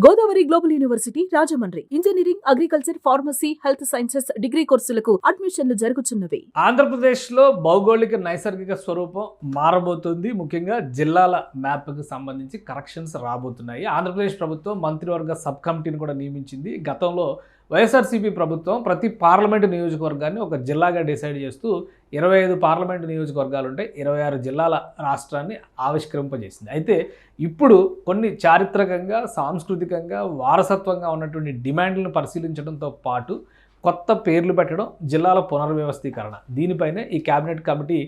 Godavari global university Rajahmundry engineering, agriculture, pharmacy, health sciences degree కోర్సులకు అడ్మిషన్లు జరుగుతున్నవి. ఆంధ్రప్రదేశ్లో భౌగోళిక నైసర్గిక స్వరూపం మారబోతుంది. ముఖ్యంగా జిల్లాల మ్యాప్కి సంబంధించి కరెక్షన్స్ రాబోతున్నాయి. ఆంధ్రప్రదేశ్ ప్రభుత్వం మంత్రివర్గ సబ్ కమిటీని కూడా నియమించింది. గతంలో వైఎస్ఆర్సీపీ ప్రభుత్వం ప్రతి పార్లమెంటు నియోజకవర్గాన్ని ఒక జిల్లాగా డిసైడ్ చేస్తూ 25 పార్లమెంటు నియోజకవర్గాలు ఉంటే 26 జిల్లాల రాష్ట్రాన్ని ఆవిష్కరింపజేసింది. అయితే ఇప్పుడు కొన్ని చారిత్రకంగా, సాంస్కృతికంగా, వారసత్వంగా ఉన్నటువంటి డిమాండ్లను పరిశీలించడంతో పాటు కొత్త పేర్లు పెట్టడం, జిల్లాల పునర్వ్యవస్థీకరణ, దీనిపైనే ఈ కేబినెట్ కమిటీ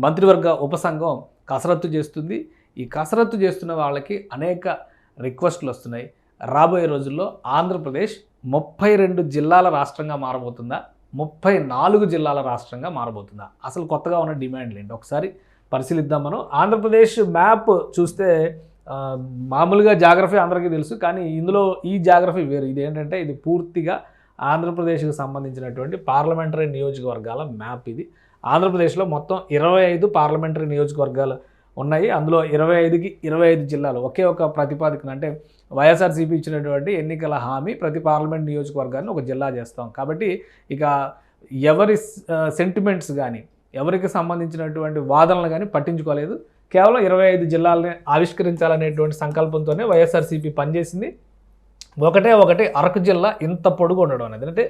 మంత్రివర్గ ఉపసంఘం కసరత్తు చేస్తుంది. ఈ కసరత్తు చేస్తున్న వాళ్ళకి అనేక రిక్వెస్ట్లు వస్తున్నాయి. రాబోయే రోజుల్లో ఆంధ్రప్రదేశ్ 32 జిల్లాల రాష్ట్రంగా మారబోతుందా, 34 జిల్లాల రాష్ట్రంగా మారబోతుందా? అసలు కొత్తగా ఉన్న డిమాండ్లు ఏంటి ఒకసారి పరిశీలిద్దాం. మనం ఆంధ్రప్రదేశ్ మ్యాప్ చూస్తే మామూలుగా జాగ్రఫీ అందరికీ తెలుసు, కానీ ఇందులో ఈ జాగ్రఫీ వేరు. ఇదేంటంటే ఇది పూర్తిగా ఆంధ్రప్రదేశ్కి సంబంధించినటువంటి పార్లమెంటరీ నియోజకవర్గాల మ్యాప్. ఇది ఆంధ్రప్రదేశ్లో మొత్తం 25 పార్లమెంటరీ నియోజకవర్గాలు ఉన్నాయి. అందులో 25కి 25 జిల్లాలు ఒకే ఒక ప్రతిపాదికన, అంటే వైఎస్ఆర్సీపీ ఇచ్చినటువంటి ఎన్నికల హామీ ప్రతి పార్లమెంట్ నియోజకవర్గాన్ని ఒక జిల్లా చేస్తాం. కాబట్టి ఇక ఎవరి సెంటిమెంట్స్ కానీ, ఎవరికి సంబంధించినటువంటి వాదనలు కానీ పట్టించుకోలేదు. కేవలం 25 జిల్లాలని ఆవిష్కరించాలనేటువంటి సంకల్పంతోనే వైఎస్ఆర్సీపీ పనిచేసింది. ఒకటి అరకు జిల్లా ఇంత పొడుగు ఉండడం అనేది, అంటే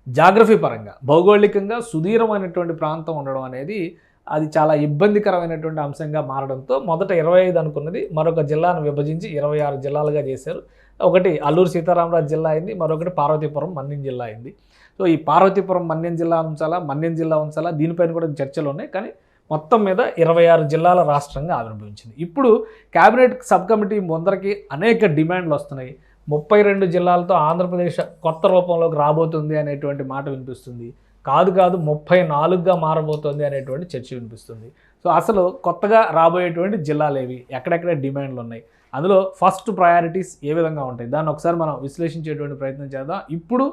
జాగ్రఫీ పరంగా భౌగోళికంగా సుదీర్ఘమైనటువంటి ప్రాంతం ఉండడం అనేది అది చాలా ఇబ్బందికరమైనటువంటి అంశంగా మారడంతో మొదట 25 అనుకున్నది మరొక జిల్లాను విభజించి 26 జిల్లాలుగా చేశారు. ఒకటి అల్లూరు సీతారామరాజు జిల్లా అయింది, మరొకటి పార్వతీపురం మన్యం జిల్లా అయింది. సో ఈ పార్వతీపురం మన్యం జిల్లా ఉంచాలా, మన్యం జిల్లా ఉంచాలా, దీనిపైన కూడా చర్చలు ఉన్నాయి. కానీ మొత్తం మీద 26 జిల్లాల రాష్ట్రంగా ఆవిర్భవించింది. ఇప్పుడు కేబినెట్ సబ్ కమిటీ ముందరికి అనేక డిమాండ్లు వస్తున్నాయి. 32 జిల్లాలతో ఆంధ్రప్రదేశ్ కొత్త రూపంలోకి రాబోతుంది అనేటువంటి మాట వినిపిస్తుంది. కాదు 34గా మారబోతోంది అనేటువంటి చర్చ వినిపిస్తుంది. సో అసలు కొత్తగా రాబోయేటువంటి జిల్లాలు ఏవి, ఎక్కడెక్కడ డిమాండ్లు ఉన్నాయి, అందులో ఫస్ట్ ప్రయారిటీస్ ఏ విధంగా ఉంటాయి, దాన్ని ఒకసారి మనం విశ్లేషించేటువంటి ప్రయత్నం చేద్దాం. ఇప్పుడు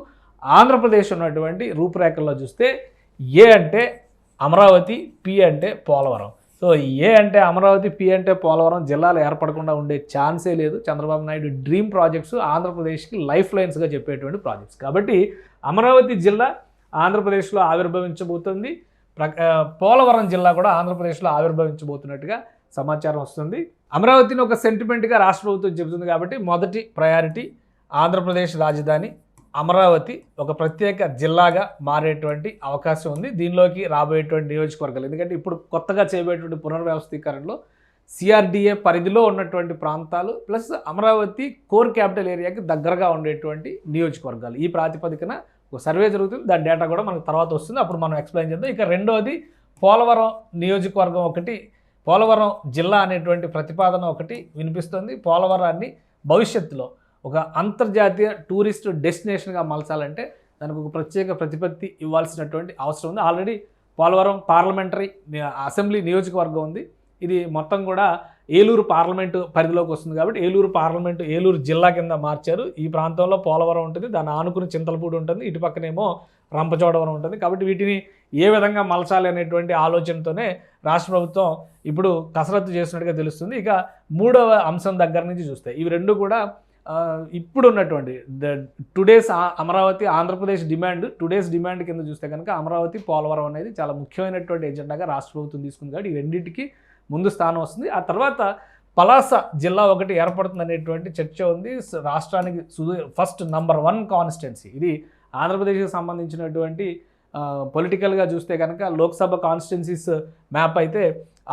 ఆంధ్రప్రదేశ్ ఉన్నటువంటి రూపురేఖల్లో చూస్తే ఏ అంటే అమరావతి, పి అంటే పోలవరం. సో ఏ అంటే అమరావతి, పి అంటే పోలవరం జిల్లాలు ఏర్పడకుండా ఉండే ఛాన్సే లేదు. చంద్రబాబు నాయుడు డ్రీమ్ ప్రాజెక్ట్స్, ఆంధ్రప్రదేశ్కి లైఫ్ లైన్స్గా చెప్పేటువంటి ప్రాజెక్ట్స్. కాబట్టి అమరావతి జిల్లా ఆంధ్రప్రదేశ్లో ఆవిర్భవించబోతుంది. పోలవరం జిల్లా కూడా ఆంధ్రప్రదేశ్లో ఆవిర్భవించబోతున్నట్టుగా సమాచారం వస్తుంది. అమరావతిని ఒక సెంటిమెంట్గా రాష్ట్ర ప్రభుత్వం చెబుతుంది. కాబట్టి మొదటి ప్రయారిటీ ఆంధ్రప్రదేశ్ రాజధాని అమరావతి ఒక ప్రత్యేక జిల్లాగా మారేటువంటి అవకాశం ఉంది. దీనిలోకి రాబోయేటువంటి నియోజకవర్గాలు, ఎందుకంటే ఇప్పుడు కొత్తగా చేయబోయేటువంటి పునర్వ్యవస్థీకరణలో సిఆర్డిఏ పరిధిలో ఉన్నటువంటి ప్రాంతాలు ప్లస్ అమరావతి కోర్ క్యాపిటల్ ఏరియాకి దగ్గరగా ఉండేటువంటి నియోజకవర్గాలు, ఈ ప్రాతిపదికన ఒక సర్వే జరుగుతుంది. దాని డేటా కూడా మనకు తర్వాత వస్తుంది, అప్పుడు మనం ఎక్స్ప్లెయిన్ చేద్దాం. ఇక రెండోది పోలవరం నియోజకవర్గం ఒకటి, పోలవరం జిల్లా అనేటువంటి ప్రతిపాదన ఒకటి వినిపిస్తుంది. పోలవరాన్ని భవిష్యత్తులో ఒక అంతర్జాతీయ టూరిస్ట్ డెస్టినేషన్గా మలచాలంటే దానికి ఒక ప్రత్యేక ప్రతిపత్తి ఇవ్వాల్సినటువంటి అవసరం ఉంది. ఆల్రెడీ పోలవరం పార్లమెంటరీ అసెంబ్లీ నియోజకవర్గం ఉంది. ఇది మొత్తం కూడా ఏలూరు పార్లమెంటు పరిధిలోకి వస్తుంది. కాబట్టి ఏలూరు పార్లమెంటు ఏలూరు జిల్లా కింద మార్చారు. ఈ ప్రాంతంలో పోలవరం ఉంటుంది, దాన్ని ఆనుకుని చింతలపూడి ఉంటుంది, ఇటు పక్కనేమో రంపచోడవరం ఉంటుంది. కాబట్టి వీటిని ఏ విధంగా మలచాలి అనేటువంటి ఆలోచనతోనే రాష్ట్ర ప్రభుత్వం ఇప్పుడు కసరత్తు చేస్తున్నట్టుగా తెలుస్తుంది. ఇక మూడవ అంశం దగ్గర నుంచి చూస్తే ఇవి రెండు కూడా ఇప్పుడు ఉన్నటువంటి today's Amaravati Andhra Pradesh today's demand కింద చూస్తే కనుక అమరావతి, పోలవరం అనేది చాలా ముఖ్యమైనటువంటి ఎజెండాగా రాష్ట్ర ప్రభుత్వం తీసుకుంది. కాబట్టి ఈ రెండింటికి ముందు స్థానం వస్తుంది. ఆ తర్వాత పలాస జిల్లా ఒకటి ఏర్పడుతుంది అనేటువంటి చర్చ ఉంది. రాష్ట్రానికి ఫస్ట్ నంబర్ 1 కాన్స్టిట్యున్సీ ఇది. ఆంధ్రప్రదేశ్కి సంబంధించినటువంటి పొలిటికల్గా చూస్తే కనుక లోక్సభ కాన్స్టిట్యున్సీస్ మ్యాప్ అయితే,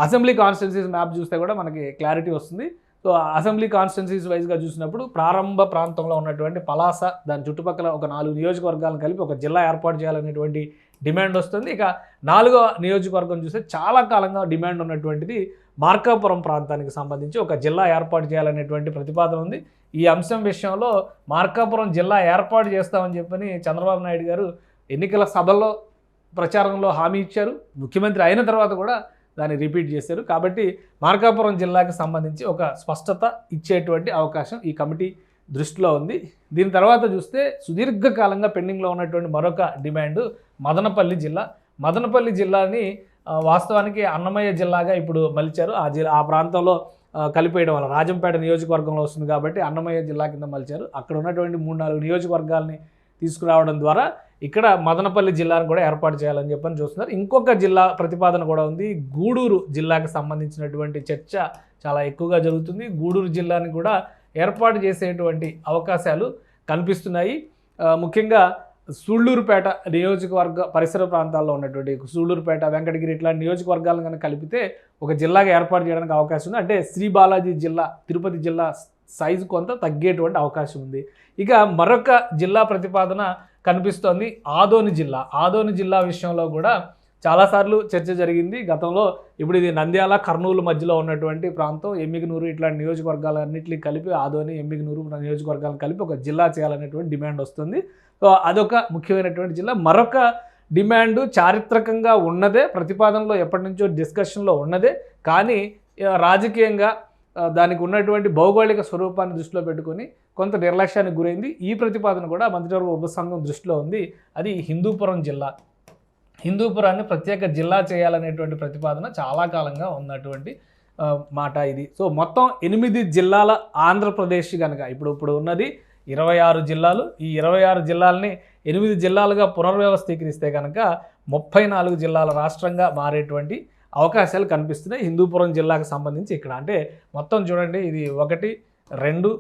అసెంబ్లీ కాన్స్టిట్యున్సీస్ మ్యాప్ చూస్తే కూడా మనకి క్లారిటీ వస్తుంది. సో అసెంబ్లీ కాన్స్టిట్యున్సీస్ వైజ్గా చూసినప్పుడు ప్రారంభ ప్రాంతంలో ఉన్నటువంటి పలాస, దాని చుట్టుపక్కల ఒక 4 నియోజకవర్గాలను కలిపి ఒక జిల్లా ఏర్పాటు చేయాలనేటువంటి డిమాండ్ వస్తుంది. ఇక 4వ నియోజకవర్గం చూస్తే చాలా కాలంగా డిమాండ్ ఉన్నటువంటిది మార్కాపురం ప్రాంతానికి సంబంధించి ఒక జిల్లా ఏర్పాటు చేయాలనేటువంటి ప్రతిపాదన ఉంది. ఈ అంశం విషయంలో మార్కాపురం జిల్లా ఏర్పాటు చేస్తామని చెప్పని చంద్రబాబు నాయుడు గారు ఎన్నికల సభల్లో ప్రచారంలో హామీ ఇచ్చారు. ముఖ్యమంత్రి అయిన తర్వాత కూడా దాన్ని రిపీట్ చేశారు. కాబట్టి మార్కాపురం జిల్లాకి సంబంధించి ఒక స్పష్టత ఇచ్చేటువంటి అవకాశం ఈ కమిటీ దృష్టిలో ఉంది. దీని తర్వాత చూస్తే సుదీర్ఘకాలంగా పెండింగ్లో ఉన్నటువంటి మరొక డిమాండ్ మదనపల్లి జిల్లా. మదనపల్లి జిల్లాని వాస్తవానికి అన్నమయ్య జిల్లాగా ఇప్పుడు మలిచారు. ఆ ప్రాంతంలో కలిపేయడం వల్ల రాజంపేట నియోజకవర్గంలో వస్తుంది కాబట్టి అన్నమయ్య జిల్లా కింద మలిచారు. అక్కడ ఉన్నటువంటి 3-4 నియోజకవర్గాల్ని తీసుకురావడం ద్వారా ఇక్కడ మదనపల్లి జిల్లాను కూడా ఏర్పాటు చేయాలని చెప్పని చూస్తున్నారు. ఇంకొక జిల్లా ప్రతిపాదన కూడా ఉంది. గూడూరు జిల్లాకు సంబంధించినటువంటి చర్చ చాలా ఎక్కువగా జరుగుతుంది. గూడూరు జిల్లాని కూడా ఏర్పాటు చేసేటువంటి అవకాశాలు కనిపిస్తున్నాయి. ముఖ్యంగా సూళ్లూరుపేట నియోజకవర్గ పరిసర ప్రాంతాల్లో ఉన్నటువంటి సూళ్లూరుపేట, వెంకటగిరి ఇట్లాంటి నియోజకవర్గాలను కనుక కలిపితే ఒక జిల్లాగా ఏర్పాటు చేయడానికి అవకాశం ఉంది. అంటే శ్రీ బాలాజీ జిల్లా, తిరుపతి జిల్లా సైజు కొంత తగ్గేటువంటి అవకాశం ఉంది. ఇక మరొక జిల్లా ప్రతిపాదన కనిపిస్తోంది ఆదోని జిల్లా. ఆదోని జిల్లా విషయంలో కూడా చాలాసార్లు చర్చ జరిగింది గతంలో. ఇప్పుడు ఇది నంద్యాల, కర్నూలు మధ్యలో ఉన్నటువంటి ప్రాంతం. ఎమ్మిగనూరు ఇట్లాంటి నియోజకవర్గాలన్నింటినీ కలిపి ఆదోని, ఎమ్మిగనూరు నియోజకవర్గాలను కలిపి ఒక జిల్లా చేయాలనేటువంటి డిమాండ్ వస్తుంది. సో అదొక ముఖ్యమైనటువంటి జిల్లా. మరొక డిమాండ్ చారిత్రకంగా ఉన్నదే, ప్రతిపాదనలో ఎప్పటి నుంచో డిస్కషన్లో ఉన్నదే, కానీ రాజకీయంగా దానికి ఉన్నటువంటి భౌగోళిక స్వరూపాన్ని దృష్టిలో పెట్టుకొని కొంత నిర్లక్ష్యానికి గురైంది. ఈ ప్రతిపాదన కూడా మంత్రివర్గ ఉపసంఘం దృష్టిలో ఉంది. అది హిందూపురం జిల్లా. హిందూపురాన్ని ప్రత్యేక జిల్లా చేయాలనేటువంటి ప్రతిపాదన చాలా కాలంగా ఉన్నటువంటి మాట ఇది. సో మొత్తం 8 జిల్లాల ఆంధ్రప్రదేశ్ కనుక ఇప్పుడు ఉన్నది 26 జిల్లాలు. ఈ 26 జిల్లాలని 8 జిల్లాలుగా పునర్వ్యవస్థీకరిస్తే కనుక 34 జిల్లాల రాష్ట్రంగా మారేటువంటి అవకాశాలు కనిపిస్తున్నాయి హిందూపురం జిల్లాకు సంబంధించి. ఇక్కడ అంటే మొత్తం చూడండి, ఇది 1, 2,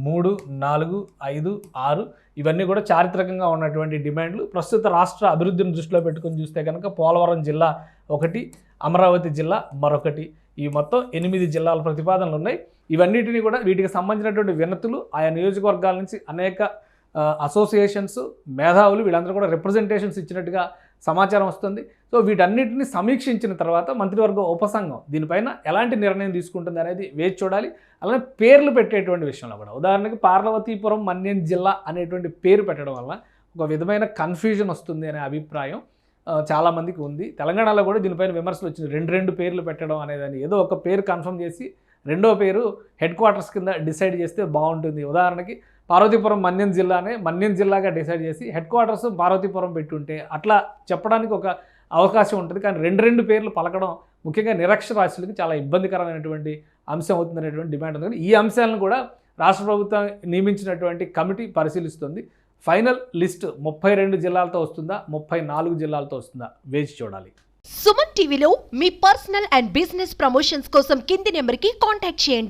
3, 4, 5, 6 ఇవన్నీ కూడా చారిత్రకంగా ఉన్నటువంటి డిమాండ్లు. ప్రస్తుత రాష్ట్ర అభివృద్ధిని దృష్టిలో పెట్టుకొని చూస్తే కనుక పోలవరం జిల్లా ఒకటి, అమరావతి జిల్లా మరొకటి, ఈ మొత్తం 8 జిల్లాల ప్రతిపాదనలు ఉన్నాయి. ఇవన్నిటిని కూడా వీటికి సంబంధించినటువంటి వినతులు ఆయా నియోజకవర్గాల నుంచి అనేక అసోసియేషన్స్, మేధావులు వీళ్ళందరూ కూడా రిప్రజెంటేషన్స్ ఇచ్చినట్టుగా సమాచారం వస్తుంది. సో వీటన్నిటిని సమీక్షించిన తర్వాత మంత్రివర్గ ఉపసంఘం దీనిపైన ఎలాంటి నిర్ణయం తీసుకుంటుంది అనేది వేచి చూడాలి. అలానే పేర్లు పెట్టేటువంటి విషయంలో కూడా ఉదాహరణకి పార్వతీపురం మన్యం జిల్లా అనేటువంటి పేరు పెట్టడం వల్ల ఒక విధమైన కన్ఫ్యూజన్ వస్తుంది అనే అభిప్రాయం చాలామందికి ఉంది. తెలంగాణలో కూడా దీనిపైన విమర్శలు వచ్చింది. 2 పేర్లు పెట్టడం అనేదాన్ని ఏదో ఒక పేరు కన్ఫర్మ్ చేసి రెండో పేరు హెడ్ క్వార్టర్స్ కింద డిసైడ్ చేస్తే బాగుంటుంది. ఉదాహరణకి పార్వతీపురం మన్యం జిల్లానే మన్యం జిల్లాగా డిసైడ్ చేసి హెడ్ క్వార్టర్స్ పార్వతీపురం పెట్టుంటే అట్లా చెప్పడానికి ఒక అవకాశం ఉంటుంది. కానీ 2 పేర్లు పలకడం ముఖ్యంగా నిరక్షరాస్యులకి చాలా ఇబ్బందికరమైనటువంటి అంశం అవుతుందనేటువంటి డిమాండ్ ఉంది. ఈ అంశాలను కూడా రాష్ట్ర ప్రభుత్వం నియమించినటువంటి కమిటీ పరిశీలిస్తుంది. ఫైనల్ లిస్ట్ 32 జిల్లాలతో వస్తుందా, 34 జిల్లాలతో వస్తుందా వేచి చూడాలి. సుమన్ టీవీలో మీ పర్సనల్ అండ్ బిజినెస్ ప్రమోషన్స్ కోసం కింది నెంబర్కి కాంటాక్ట్ చేయండి.